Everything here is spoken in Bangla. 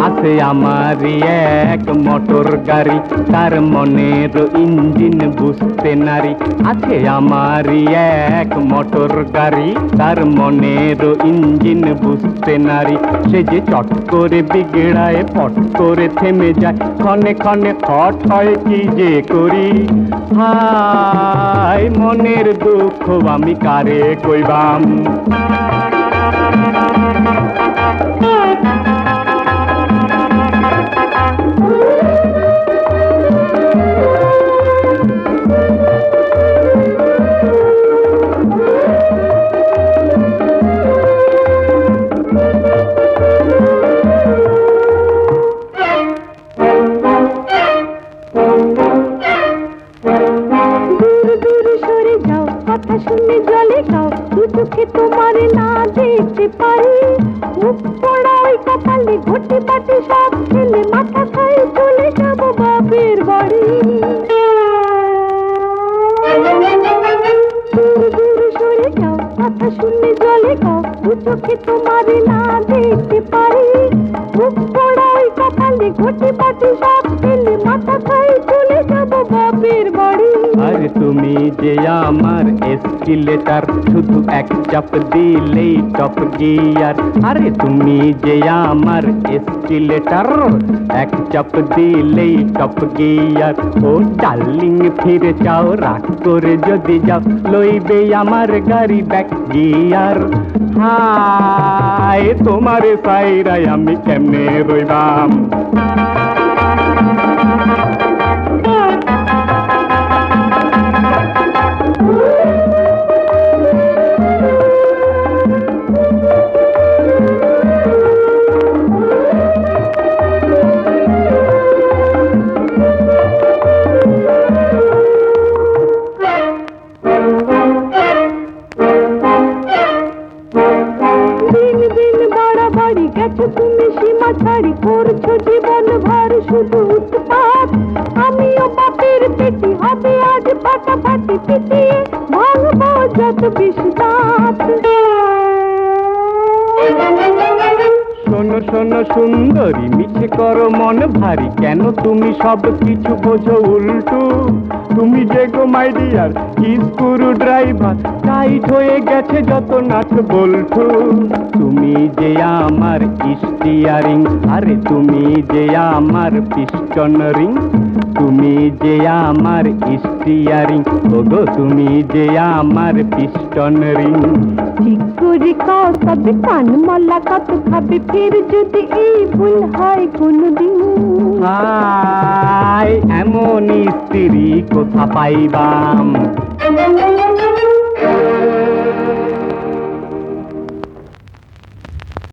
আছে আমারই এক মোটর গাড়ি, তার মনের ইঞ্জিন বুঝতে নারী। আছে আমারই এক মোটর গাড়ি, তার মনের ইঞ্জিন বুঝতে নারী। সে যে চট করে বিগড়ায়, পট করে থেমে যায়, ক্ষণে ক্ষণে হট হয় কি যে করি। হায় মনের দুঃখ আমি কারে কইবাম। কথা শুনে জলে গাও, দু চোখে তোমার না দেখতে পারি। মুখ পড়া ওই কপালে ঘটি পাটি সব ফেলে মাথা খাই চলে যাব বাপের বাড়ি। দূর দূর সরে যাও, কথা শুনে জলে গাও, দু চোখে তোমার না দেখতে পারি। মুখ পড়া ওই কপালে ঘটি পাটি সব ফেলে মাথা খাই চলে যাব বাপের বাড়ি। আর তুমি যে আমার এসকিলেটার, শুধু এক চাপ দিলেই টপ গিয়ার। আরে তুমি যে আমার এসকিলেটার, এক চাপ দিলেই টপ গিয়ার। ও ডার্লিং ফিরে যাও, রাগ করে যদি যাও, লইবে আমার গাড়ি ব্যাক গিয়ার। হায় তোমারে সাইরাই আমি কেমনে রইবাম। গেছো তুমি সীমা ছাড়ি, করছো জীবন ভর শুধু উৎপাত। আমিও বাপের পেটি, হবে আজ ফাটাফাটি, পিটিয়ে ভাঙবো যত বিষ দাঁত। শোনো শোনো সুন্দরী, মিছে করো মন ভারী, কেন তুমি সব কিছু বোঝো উল্টো। তুমি যে go my dear screwdriver, tight হয়ে গেছে যত নাট বল্টু। তুমি যে আমার স্টিয়ারিং, আরে তুমি যে আমার পিস্টন রিং। তুমি যে আমার স্টিয়ারিং, ওগো তুমি যে আমার পিস্টন রিং। ঠিক করে খাও তবে কান মলা কত খাবে, ফের যদি এই ভুল হয় কোনদিন। হায় এমন স্ত্রী কোথা পাইবাম।